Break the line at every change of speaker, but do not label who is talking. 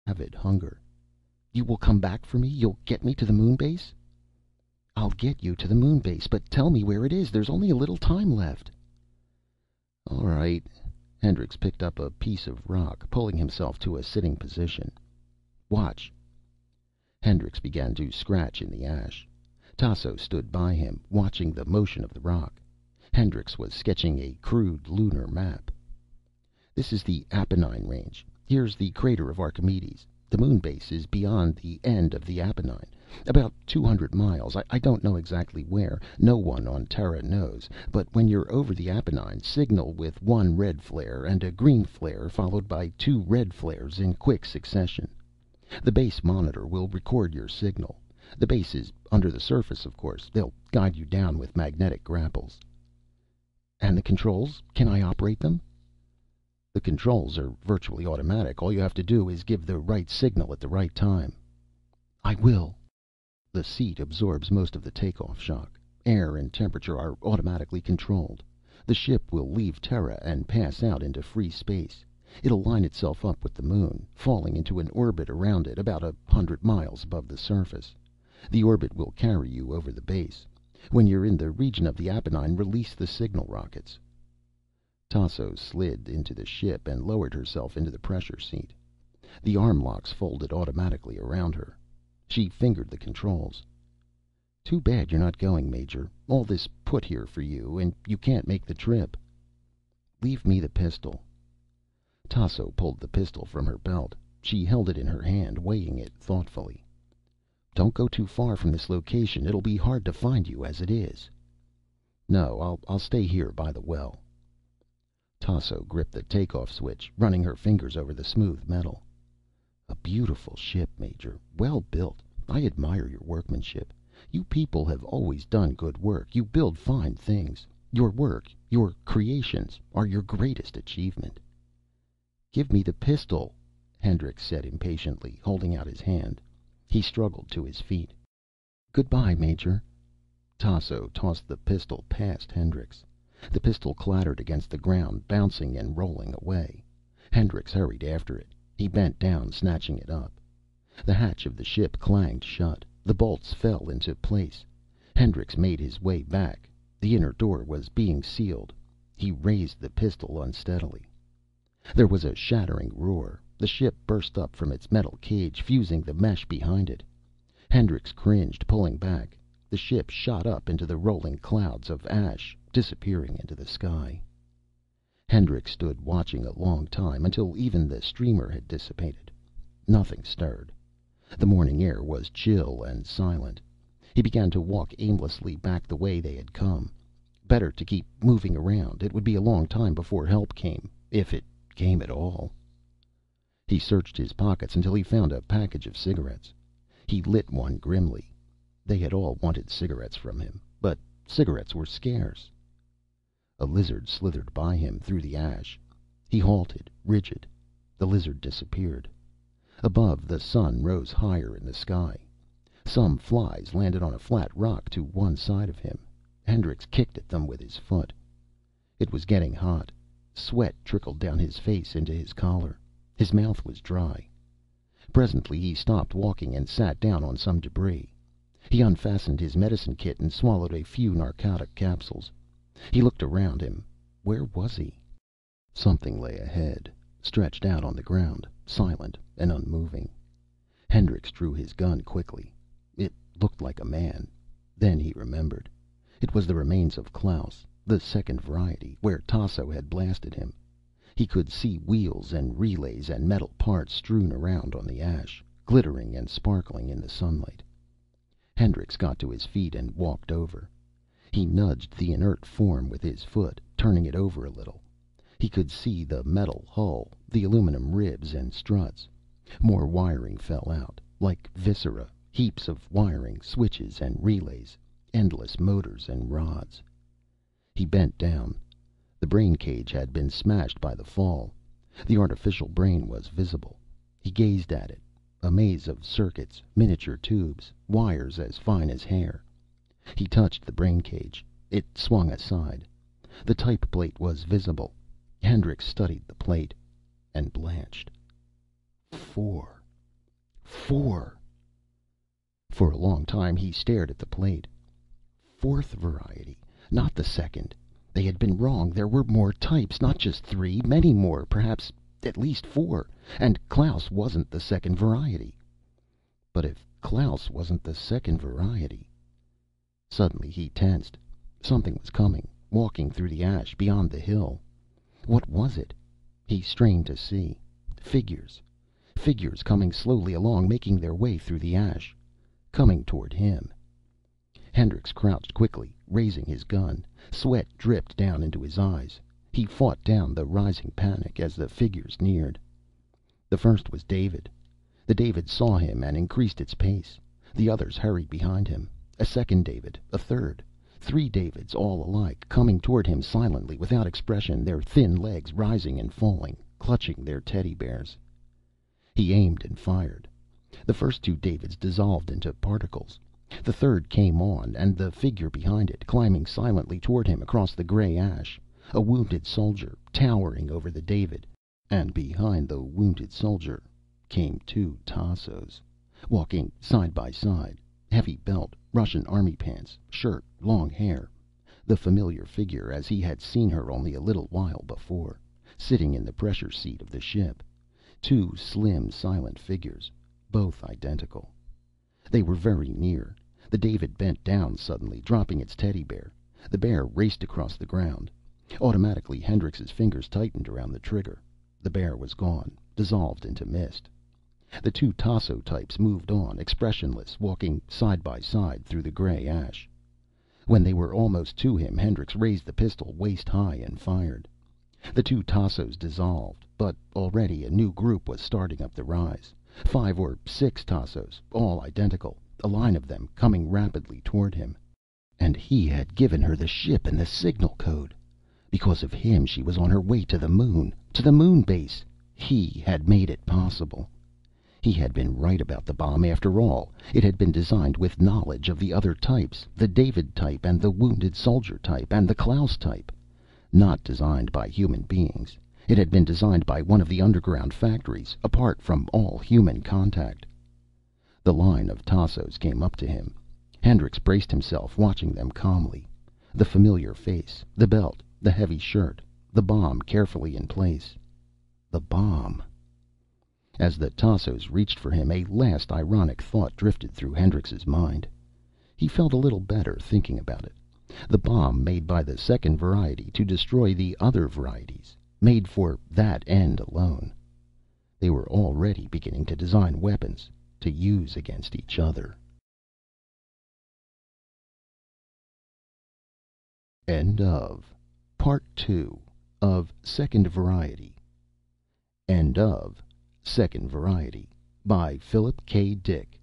avid hunger. "You will come back for me? You'll get me to the moon base?" "I'll get you to the moon base, but tell me where it is. There's only a little time left." "All right." Hendricks picked up a piece of rock, pulling himself to a sitting position. "Watch." Hendricks began to scratch in the ash. Tasso stood by him, watching the motion of the rock. Hendricks was sketching a crude lunar map. "This is the Apennine Range. Here's the crater of Archimedes. The moon base is beyond the end of the Apennine. About 200 miles. I don't know exactly where. No one on Terra knows. But when you're over the Apennine, signal with one red flare and a green flare, followed by two red flares in quick succession. The base monitor will record your signal. The base is under the surface, of course. They'll guide you down with magnetic grapples." "And the controls? Can I operate them?" "The controls are virtually automatic. All you have to do is give the right signal at the right time." "I will." The seat absorbs most of the takeoff shock. Air and temperature are automatically controlled. The ship will leave Terra and pass out into free space. It'll line itself up with the moon, falling into an orbit around it about 100 miles above the surface. The orbit will carry you over the base. When you're in the region of the Apennine, release the signal rockets." Tasso slid into the ship and lowered herself into the pressure seat. The arm locks folded automatically around her. She fingered the controls. "Too bad you're not going, Major. All this put here for you, and you can't make the trip." "Leave me the pistol." Tasso pulled the pistol from her belt. She held it in her hand, weighing it thoughtfully. "Don't go too far from this location. It'll be hard to find you as it is." "No, I'll stay here by the well." Tasso gripped the takeoff switch, running her fingers over the smooth metal. "A beautiful ship, Major. Well built. I admire your workmanship. You people have always done good work. You build fine things. Your work, your creations, are your greatest achievement." "Give me the pistol," Hendricks said impatiently, holding out his hand. He struggled to his feet. "Goodbye, Major." Tasso tossed the pistol past Hendricks. The pistol clattered against the ground, bouncing and rolling away. Hendricks hurried after it. He bent down, snatching it up. The hatch of the ship clanged shut. The bolts fell into place. Hendricks made his way back. The inner door was being sealed. He raised the pistol unsteadily. There was a shattering roar. The ship burst up from its metal cage, fusing the mesh behind it. Hendricks cringed, pulling back. The ship shot up into the rolling clouds of ash, disappearing into the sky. Hendricks stood watching a long time, until even the streamer had dissipated. Nothing stirred. The morning air was chill and silent. He began to walk aimlessly back the way they had come. Better to keep moving around. It would be a long time before help came, if it came at all. He searched his pockets until he found a package of cigarettes. He lit one grimly. They had all wanted cigarettes from him, but cigarettes were scarce. A lizard slithered by him through the ash. He halted, rigid. The lizard disappeared. Above, the sun rose higher in the sky. Some flies landed on a flat rock to one side of him. Hendricks kicked at them with his foot. It was getting hot. Sweat trickled down his face into his collar. His mouth was dry. Presently he stopped walking and sat down on some debris. He unfastened his medicine kit and swallowed a few narcotic capsules. He looked around him. Where was he? Something lay ahead, stretched out on the ground, silent and unmoving. Hendricks drew his gun quickly. It looked like a man. Then he remembered. It was the remains of Klaus, the second variety, where Tasso had blasted him. He could see wheels and relays and metal parts strewn around on the ash, glittering and sparkling in the sunlight. Hendricks got to his feet and walked over. He nudged the inert form with his foot, turning it over a little. He could see the metal hull, the aluminum ribs and struts. More wiring fell out, like viscera, heaps of wiring, switches and relays, endless motors and rods. He bent down. The brain cage had been smashed by the fall. The artificial brain was visible. He gazed at it. A maze of circuits, miniature tubes, wires as fine as hair. He touched the brain cage. It swung aside. The type plate was visible. Hendricks studied the plate and blanched. 4. 4. For a long time he stared at the plate. Fourth variety, not the second. They had been wrong. There were more types, not just 3, many more, perhaps at least 4. And Klaus wasn't the second variety. But if Klaus wasn't the second variety... Suddenly he tensed. Something was coming, walking through the ash beyond the hill. What was it? He strained to see. Figures. Figures coming slowly along, making their way through the ash. Coming toward him. Hendricks crouched quickly, raising his gun. Sweat dripped down into his eyes. He fought down the rising panic as the figures neared. The first was David. The David saw him and increased its pace. The others hurried behind him. A second David, a third. 3 Davids, all alike, coming toward him silently, without expression, their thin legs rising and falling, clutching their teddy bears. He aimed and fired. The first 2 Davids dissolved into particles. The third came on, and the figure behind it, climbing silently toward him across the gray ash. A wounded soldier, towering over the David. And behind the wounded soldier came 2 Tassos, walking side by side. Heavy belt, Russian army pants, shirt, long hair. The familiar figure as he had seen her only a little while before, sitting in the pressure seat of the ship. 2 slim, silent figures, both identical. They were very near. The David bent down suddenly, dropping its teddy bear. The bear raced across the ground. Automatically, Hendrix's fingers tightened around the trigger. The bear was gone, dissolved into mist. The 2 Tasso types moved on, expressionless, walking side by side through the gray ash. When they were almost to him, Hendrix raised the pistol waist high and fired. The 2 Tassos dissolved, but already a new group was starting up the rise. 5 or 6 Tassos, all identical, a line of them coming rapidly toward him. And he had given her the ship and the signal code. Because of him, she was on her way to the moon base. He had made it possible. He had been right about the bomb after all. It had been designed with knowledge of the other types, the David type and the wounded soldier type and the Klaus type. Not designed by human beings. It had been designed by one of the underground factories, apart from all human contact. The line of Tassos came up to him. Hendrix braced himself, watching them calmly. The familiar face, the belt, the heavy shirt, the bomb carefully in place. The bomb. As the Tassos reached for him, a last ironic thought drifted through Hendrix's mind. He felt a little better thinking about it. The bomb made by the second variety to destroy the other varieties. Made for that end alone. They were already beginning to design weapons to use against each other. End of Part 2 of Second Variety. End of Second Variety by Philip K. Dick.